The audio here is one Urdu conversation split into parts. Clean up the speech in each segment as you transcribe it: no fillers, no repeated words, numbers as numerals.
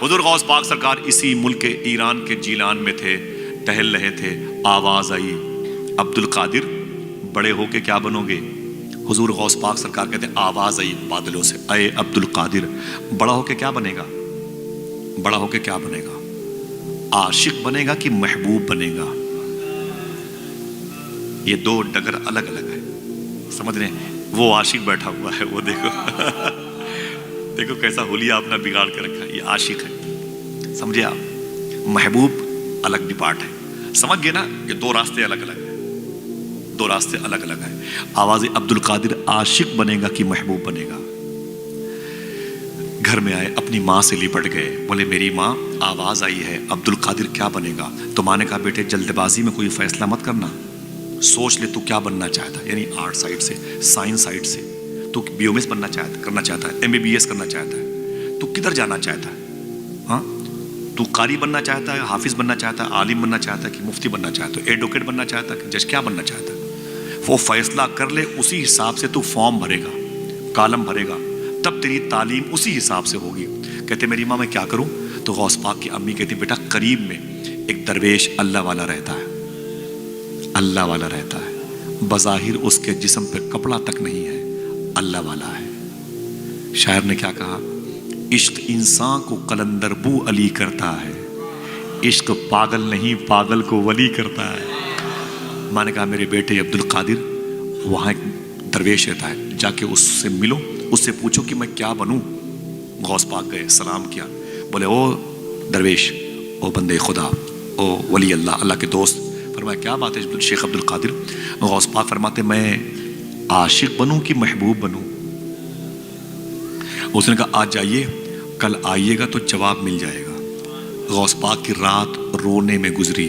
حضور غوث پاک سرکار اسی ملک ایران کے جیلان میں تھے، ٹہل رہے تھے، آواز آئی عبد القادر بڑے ہو کے کیا بنو گے؟ حضور غوث پاک سرکار کہتے ہیں آواز آئی بادلوں سے، اے عبد القادر بڑا ہو کے کیا بنے گا؟ بڑا ہو کے کیا بنے گا؟ عاشق بنے گا کہ محبوب بنے گا؟ یہ دو ڈگر الگ الگ ہے، سمجھ رہے ہیں؟ وہ عاشق بیٹھا ہوا ہے، وہ دیکھو دیکھو کیسا حلیہ اپنا بگاڑ کے رکھا ہے، یہ عاشق ہے، سمجھے آپ؟ محبوب الگ ڈپارٹ ہے، سمجھ گئے نا؟ یہ دو راستے الگ الگ ہیں، دو راستے الگ الگ ہیں۔ آواز عبد القادر عاشق بنے گا کہ محبوب بنے گا؟ گھر میں آئے، اپنی ماں سے لپٹ گئے، بولے میری ماں آواز آئی ہے عبد القادر کیا بنے گا؟ تو ماں نے کہا بیٹے جلد بازی میں کوئی فیصلہ مت کرنا، سوچ لے تو کیا بننا چاہتا ہے، یعنی آرٹ سائڈ سے، سائنس سائڈ سے تو بی ایم ایس بننا کرنا چاہتا ہے، MBBS کرنا چاہتا ہے، تو کدھر جانا چاہتا ہے؟ ہاں تو قاری بننا چاہتا ہے، حافظ بننا چاہتا ہے، عالم بننا چاہتا ہے کہ مفتی بننا چاہتا ہے، ایڈوکیٹ بننا چاہتا ہے کہ جج، کیا بننا چاہتا ہے؟ وہ فیصلہ کر لے، اسی حساب سے تو فارم بھرے گا، کالم بھرے گا، تب تیری تعلیم اسی حساب سے ہوگی۔ کہتے میری ماں میں کیا کروں؟ تو غوث پاک کی امی کہتی بیٹا قریب میں ایک درویش اللہ والا رہتا ہے، اللہ والا رہتا ہے، بظاہر اس کے جسم پہ کپڑا تک نہیں ہے، اللہ والا ہے۔ شاعر نے کیا کہا؟ عشق انسان کو قلندر بو علی کرتا ہے، عشق پاگل نہیں پاگل کو ولی کرتا ہے۔ میں نے کہا میرے بیٹے عبد القادر وہاں ایک درویش رہتا ہے، جا کے اس سے ملو، اس سے پوچھو کہ میں کیا بنوں۔ غوث پاک گئے، سلام کیا، بولے او درویش، او بندے خدا، او ولی اللہ، اللہ کے دوست۔ فرمایا کیا بات ہے شیخ عبد القادر؟ غوث پاک فرماتے میں عاشق بنوں کہ محبوب بنوں؟ اس نے کہا آج جائیے، کل آئیے گا تو جواب مل جائے گا۔ غوث پاک کی رات رونے میں گزری،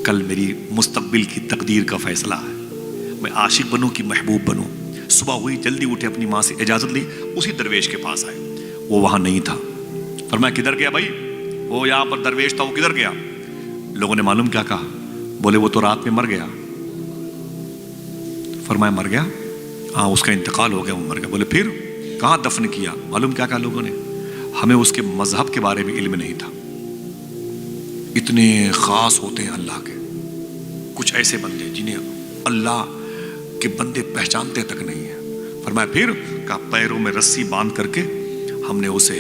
کل میری مستقبل کی تقدیر کا فیصلہ ہے، میں عاشق بنوں کہ محبوب بنوں؟ صبح ہوئی، جلدی اٹھے، اپنی ماں سے اجازت لی، اسی درویش کے پاس آئے، وہ وہاں نہیں تھا۔ فرمایا کدھر گیا بھائی؟ وہ یہاں پر درویش تھا، وہ کدھر گیا؟ لوگوں نے معلوم کیا کہا؟ بولے وہ تو رات میں مر گیا۔ فرمایا مر گیا؟ ہاں اس کا انتقال ہو گیا، وہ مر گیا۔ بولے پھر کہاں دفن کیا؟ معلوم کیا کہا لوگوں نے؟ ہمیں اس کے مذہب کے بارے میں علم نہیں تھا۔ اتنے خاص ہوتے ہیں اللہ کے، کچھ ایسے بندے جنہیں اللہ کے بندے پہچانتے تک نہیں ہیں۔ فرمایا پھر؟ کہا پیروں میں رسی باندھ کر کے ہم نے اسے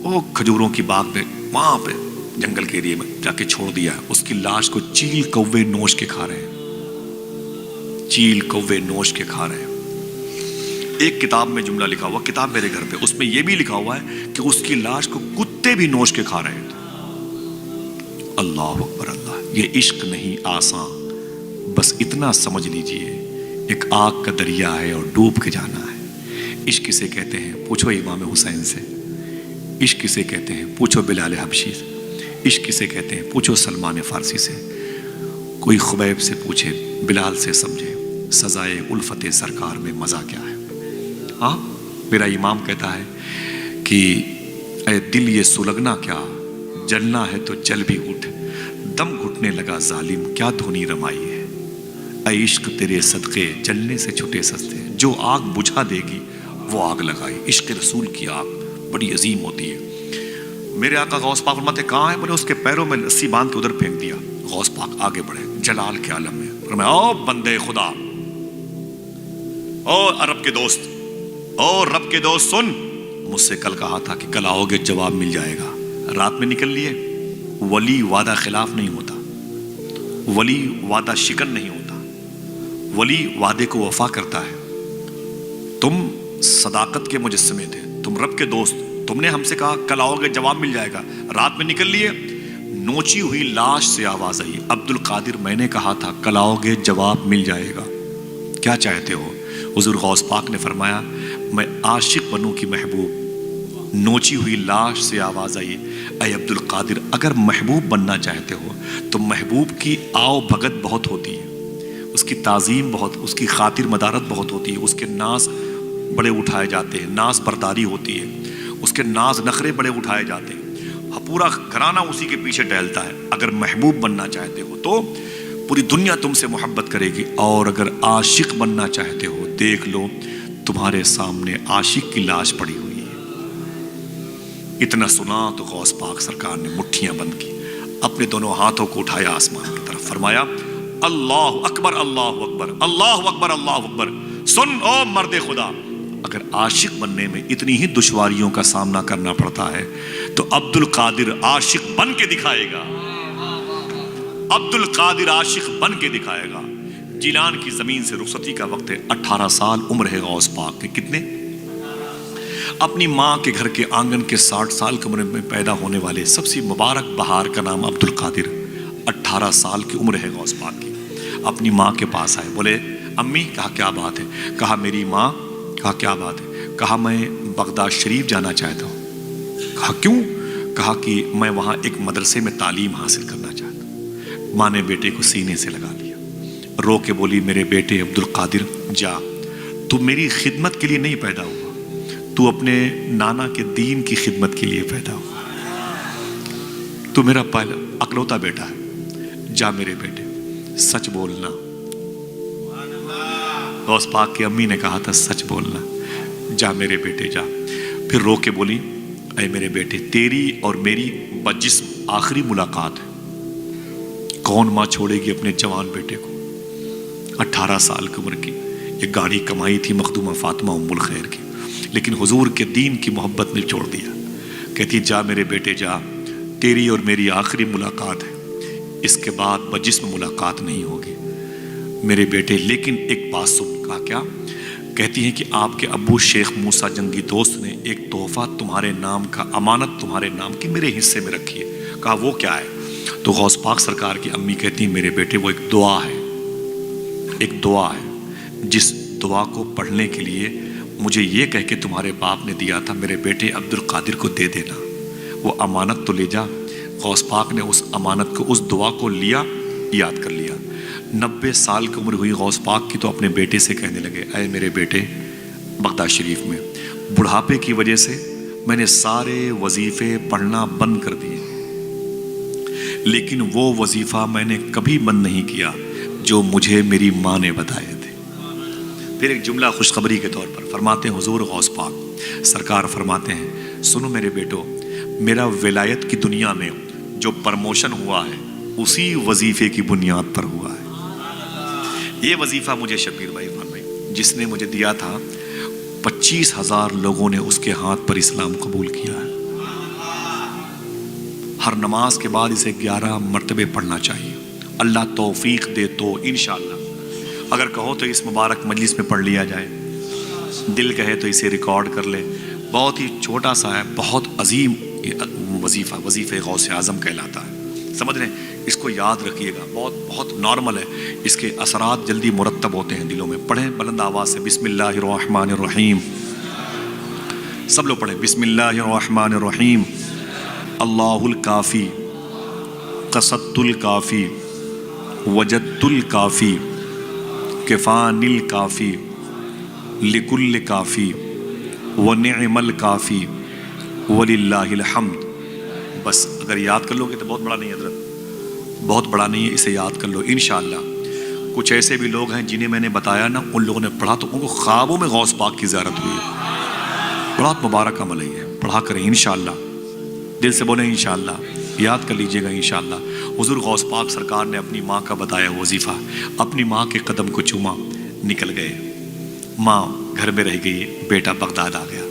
وہ کھجوروں کی باغ میں، وہاں پہ جنگل کے ایریے میں جا کے چھوڑ دیا ہے۔ اس کی لاش کو چیل کوے نوش کے کھا رہے ہیں، چیل کوے نوش کے کھا رہے ہیں۔ ایک کتاب میں جملہ لکھا ہوا، کتاب میرے گھر پہ، اس میں یہ بھی لکھا ہوا ہے کہ اس کی لاش کو کتے بھی نوش کے کھا رہے تھے۔ اللہ اکبر اللہ! یہ عشق نہیں آسان، بس اتنا سمجھ لیجئے ایک آگ کا دریا ہے اور ڈوب کے جانا ہے۔ عشق کسے کہتے ہیں؟ پوچھو امام حسین سے۔ عشق کسے کہتے ہیں؟ پوچھو بلال حبشی سے۔ عشق کسے کہتے ہیں؟ پوچھو سلمان فارسی سے۔ کوئی خبیب سے پوچھے، بلال سے سمجھے سزائے الفت سرکار میں مزہ کیا ہے۔ ہاں میرا امام کہتا ہے کہ اے دل یہ سلگنا کیا، جلنا ہے تو جل بھی اٹھ، دم گھٹنے لگا ظالم کیا دھنی رمائی ہے۔ اے عشق تیرے صدقے جلنے سے چھٹے سستے، جو آگ بجھا دے گی وہ آگ لگائی۔ عشق رسول کی آگ بڑی عظیم ہوتی ہے۔ میرے آقا غوث پاک فرماتے کہاں ہے؟ بولے اس کے پیروں میں رسی باندھ کے ادھر پھینک دیا۔ غوث پاک آگے بڑھے جلال کے عالم میں، فرمایا او بندے خدا، او عرب کے دوست، او رب کے دوست، سن، مجھ سے کل کہا تھا کہ کل آؤ گے جواب مل جائے گا، رات میں نکل لیے۔ ولی وعدہ خلاف نہیں ہوتا، ولی وعدہ شکن نہیں ہوتا، ولی وعدے کو وفا کرتا ہے۔ تم صداقت کے مجسمے تھے، تم رب کے دوست، تم نے ہم سے کہا کل آؤ گے جواب مل جائے گا، رات میں نکل لیے۔ نوچی ہوئی لاش سے آواز آئی، عبد القادر میں نے کہا تھا کل آؤ گے جواب مل جائے گا، کیا چاہتے ہو؟ حضور غوث پاک نے فرمایا میں عاشق بنوں کی محبوب۔ نوچی ہوئی لاش سے آواز آئی، اے عبد القادر اگر محبوب بننا چاہتے ہو تو محبوب کی آؤ بھگت بہت ہوتی ہے، اس کی تعظیم بہت، اس کی خاطر مدارت بہت ہوتی ہے، اس کے ناز بڑے اٹھائے جاتے ہیں، ناز برداری ہوتی ہے، اس کے ناز نخرے بڑے اٹھائے جاتے ہیں، پورا گھرانہ اسی کے پیچھے ٹہلتا ہے۔ اگر محبوب بننا چاہتے ہو تو پوری دنیا تم سے محبت کرے گی، اور اگر عاشق بننا چاہتے ہو دیکھ لو تمہارے سامنے عاشق کی لاش پڑی ہوئی ہے، اتنا سنا تو غوث پاک سرکار نے مٹھیاں بند کی، اپنے دونوں ہاتھوں کو اٹھایا آسمان کی طرف، فرمایا اللہ اکبر اللہ اکبر اللہ اکبر اللہ اکبر۔ سن او مرد خدا، اگر عاشق بننے میں اتنی ہی دشواریوں کا سامنا کرنا پڑتا ہے تو عبد القادر عاشق بن کے دکھائے گا، عبد القادر عاشق بن کے دکھائے گا۔ جیلان کی زمین سے رخصتی کا وقت ہے، 18 سال عمر ہے غوث پاک کے۔ کتنے؟ اپنی ماں کے گھر کے آنگن کے 60 سال کی عمر میں پیدا ہونے والے سب سے مبارک بہار کا نام عبد القادر، 18 سال کی عمر ہے غوث پاک کی۔ اپنی ماں کے پاس آئے، بولے امی، کہا کیا بات ہے؟ کہا میری ماں، کہا کیا بات ہے؟ کہا میں بغداد شریف جانا چاہتا ہوں۔ کہا کیوں؟ کہا کہ میں وہاں ایک مدرسے میں تعلیم حاصل کرنا چاہتا ہوں۔ ماں نے بیٹے کو سینے سے لگا لیا، رو کے بولی میرے بیٹے عبد القادر جا، تو میری خدمت کے لیے نہیں پیدا ہوا، تو اپنے نانا کے دین کی خدمت کے لیے پیدا ہوا، تو میرا پہلا اکلوتا بیٹا ہے، جا میرے بیٹے سچ بولنا۔ غوث پاک کی امی نے کہا تھا سچ بولنا، جا میرے بیٹے جا۔ پھر رو کے بولی اے میرے بیٹے، تیری اور میری بجسم آخری ملاقات ہے، کون ماں چھوڑے گی اپنے جوان بیٹے کو؟ 18 سال کی عمر کی، ایک گاڑی کمائی تھی مخدومہ فاطمہ ام الخیر کی، لیکن حضور کے دین کی محبت نے چھوڑ دیا۔ کہتی جا میرے بیٹے جا، تیری اور میری آخری ملاقات ہے، اس کے بعد بجسم ملاقات نہیں ہوگی میرے بیٹے۔ لیکن ایک بات سن۔ کہا کیا؟ کہتی ہیں کہ آپ کے ابو شیخ موسیٰ جنگی دوست نے ایک تحفہ تمہارے نام کا، امانت تمہارے نام کی میرے حصے میں رکھی ہے۔ کہا وہ کیا ہے؟ تو غوث پاک سرکار کی امی کہتی ہیں میرے بیٹے وہ ایک دعا ہے، ایک دعا ہے جس دعا کو پڑھنے کے لیے مجھے یہ کہہ کے تمہارے باپ نے دیا تھا میرے بیٹے عبد القادر کو دے دینا، وہ امانت تو لے جا۔ غوث پاک نے اس امانت کو، اس دعا کو لیا، یاد کر لیا۔ 90 سال کی عمر ہوئی غوث پاک کی تو اپنے بیٹے سے کہنے لگے اے میرے بیٹے، بغداد شریف میں بڑھاپے کی وجہ سے میں نے سارے وظیفے پڑھنا بند کر دیے، لیکن وہ وظیفہ میں نے کبھی بند نہیں کیا جو مجھے میری ماں نے بتائے تھے۔ پھر ایک جملہ خوشخبری کے طور پر فرماتے ہیں حضور غوث پاک سرکار فرماتے ہیں سنو میرے بیٹو، میرا ولایت کی دنیا میں جو پرموشن ہوا ہے اسی وظیفے کی بنیاد پر ہوا ہے۔ یہ وظیفہ مجھے شبیر بھائی جس نے مجھے دیا تھا، 25,000 لوگوں نے اس کے ہاتھ پر اسلام قبول کیا ہے۔ ہر نماز کے بعد اسے 11 مرتبے پڑھنا چاہیے، اللہ توفیق دے تو انشاءاللہ، اگر کہو تو اس مبارک مجلس میں پڑھ لیا جائے، دل کہے تو اسے ریکارڈ کر لے۔ بہت ہی چھوٹا سا ہے، بہت عظیم وظیفہ، وظیفہ غوث اعظم کہلاتا ہے، سمجھ رہے ہیں؟ اس کو یاد رکھیے گا، بہت بہت نارمل ہے، اس کے اثرات جلدی مرتب ہوتے ہیں دلوں میں۔ پڑھیں بلند آواز سے، بسم اللہ الرحمن الرحیم، سب لوگ پڑھیں بسم اللہ الرحمن الرحیم۔ اللہ الکافی، قصدت الکافی، وجدت الکافی، کفان الکافی، لکل کافی، ونعم الکافی، وللہ الحمد۔ بس اگر یاد کر لو گے تو بہت بڑا نہیں ہے حضرت، بہت بڑا نہیں ہے، اسے یاد کر لو انشاءاللہ۔ کچھ ایسے بھی لوگ ہیں جنہیں میں نے بتایا نا، ان لوگوں نے پڑھا تو ان کو خوابوں میں غوث پاک کی زیارت ہوئی ہے۔ بہت مبارک عمل ہے یہ، پڑھا کریں انشاءاللہ، دل سے بولیں انشاءاللہ، یاد کر لیجئے گا انشاءاللہ۔ حضور غوث پاک سرکار نے اپنی ماں کا بتایا وظیفہ، اپنی ماں کے قدم کو چوما، نکل گئے، ماں گھر میں رہ گئی، بیٹا بغداد آ گیا۔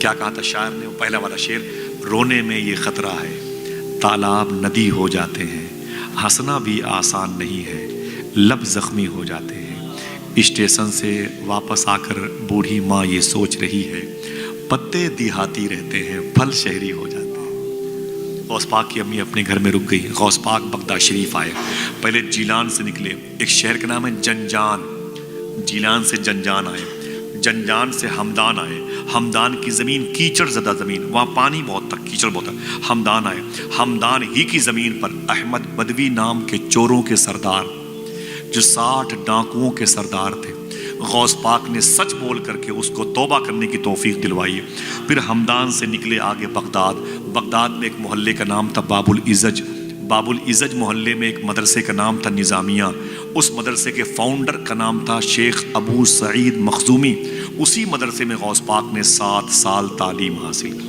کیا کہا تھا شاعر نے؟ وہ پہلا والا شعر، رونے میں یہ خطرہ ہے تالاب ندی ہو جاتے ہیں، ہنسنا بھی آسان نہیں ہے لب زخمی ہو جاتے ہیں۔ اسٹیشن سے واپس آ کر بوڑھی ماں یہ سوچ رہی ہے، پتے دیہاتی رہتے ہیں پھل شہری ہو جاتے ہیں۔ غوث پاک کی امی اپنے گھر میں رک گئی، غوث پاک بغداد شریف آئے، پہلے جیلان سے نکلے، ایک شہر کا نام ہے جنجان، جیلان سے جنجان آئے، جنجان سے ہمدان آئے، ہمدان کی زمین کیچڑ زدہ زمین، وہاں پانی بہت تھا، کیچڑ بہت تھا۔ ہمدان آئے، ہمدان ہی کی زمین پر احمد بدوی نام کے چوروں کے سردار، جو 60 ڈاکوؤں کے سردار تھے، غوث پاک نے سچ بول کر کے اس کو توبہ کرنے کی توفیق دلوائی۔ پھر ہمدان سے نکلے آگے بغداد، بغداد میں ایک محلے کا نام تھا باب العزج، باب العزج محلے میں ایک مدرسے کا نام تھا نظامیہ، اس مدرسے کے فاؤنڈر کا نام تھا شیخ ابو سعید مخزومی۔ اسی مدرسے میں غوث پاک نے 7 سال تعلیم حاصل کی۔